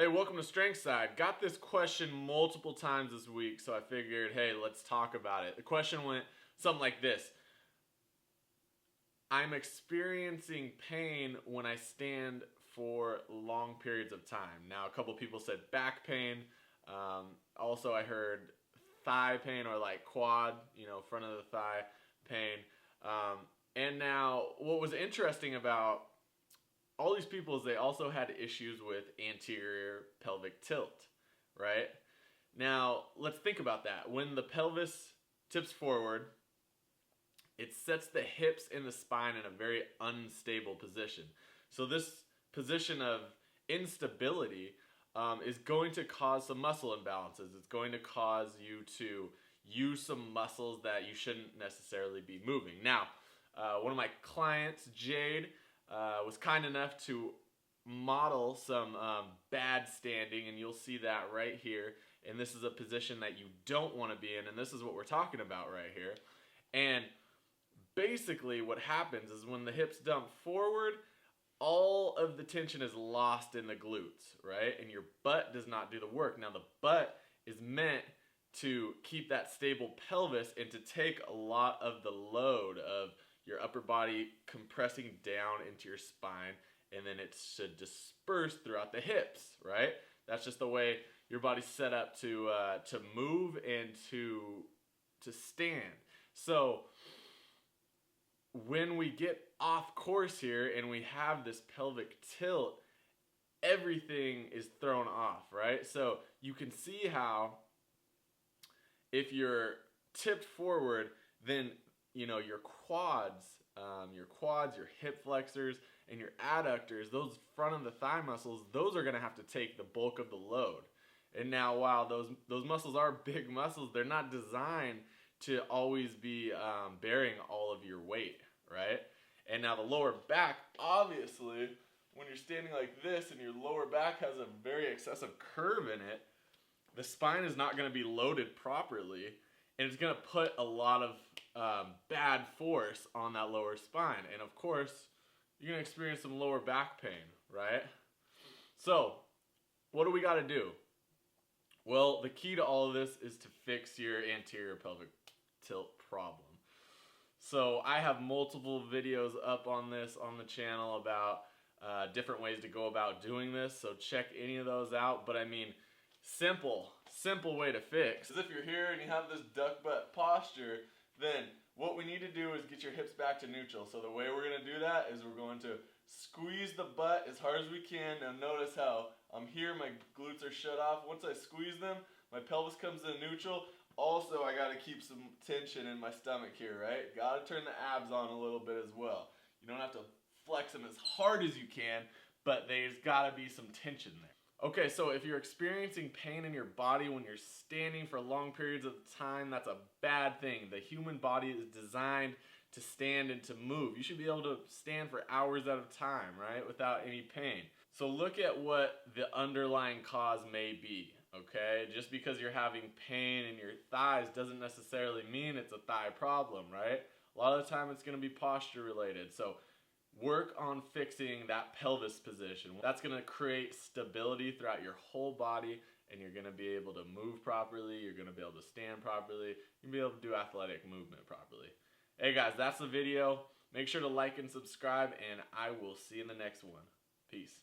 Hey, welcome to Strength Side. Got this question multiple times this week, so I figured, hey, let's talk about it. The question went something like this. I'm experiencing pain when I stand for long periods of time. Now, a couple people said back pain. Also, I heard thigh pain or like quad, front of the thigh pain. And now, what was interesting about all these people is they also had issues with anterior pelvic tilt, right? Now, let's think about that. When the pelvis tips forward, it sets the hips and the spine in a very unstable position. So this position of instability is going to cause some muscle imbalances. It's going to cause you to use some muscles that you shouldn't necessarily be moving. Now, one of my clients, Jade, was kind enough to model some bad standing, and you'll see that right here. And this is a position that you don't want to be in, and this is what we're talking about right here. And basically what happens is when the hips dump forward, all of the tension is lost in the glutes, right? And your butt does not do the work. Now the butt is meant to keep that stable pelvis and to take a lot of the load of your upper body compressing down into your spine, and then it should disperse throughout the hips, right? That's just the way your body's set up to move and to stand. So when we get off course here and we have this pelvic tilt, everything is thrown off, right? So you can see how if you're tipped forward, then your quads, your hip flexors, and your adductors, those front of the thigh muscles, those are going to have to take the bulk of the load. And now, while those muscles are big muscles, they're not designed to always be bearing all of your weight, right? And now the lower back, obviously, when you're standing like this and your lower back has a very excessive curve in it, the spine is not going to be loaded properly, and it's going to put a lot of bad force on that lower spine. And of course, you're going to experience some lower back pain, right? So, what do we got to do? Well, the key to all of this is to fix your anterior pelvic tilt problem. So I have multiple videos up on this on the channel about different ways to go about doing this, so check any of those out. But I mean, simple way to fix. Because if you're here and you have this duck butt posture, then what we need to do is get your hips back to neutral. So the way we're going to do that is we're going to squeeze the butt as hard as we can. Now notice how I'm here, my glutes are shut off. Once I squeeze them, my pelvis comes to neutral. Also, I got to keep some tension in my stomach here, right? Got to turn the abs on a little bit as well. You don't have to flex them as hard as you can, but there's got to be some tension there. Okay, so if you're experiencing pain in your body when you're standing for long periods of time, that's a bad thing. The human body is designed to stand and to move. You should be able to stand for hours at a time, right, without any pain. So look at what the underlying cause may be, okay? Just because you're having pain in your thighs doesn't necessarily mean it's a thigh problem, right? A lot of the time it's going to be posture related. So work on fixing that pelvis position. That's going to create stability throughout your whole body, and you're going to be able to move properly, you're going to be able to stand properly, you're going to be able to do athletic movement properly. Hey guys, that's the video. Make sure to like and subscribe, and I will see you in the next one. Peace.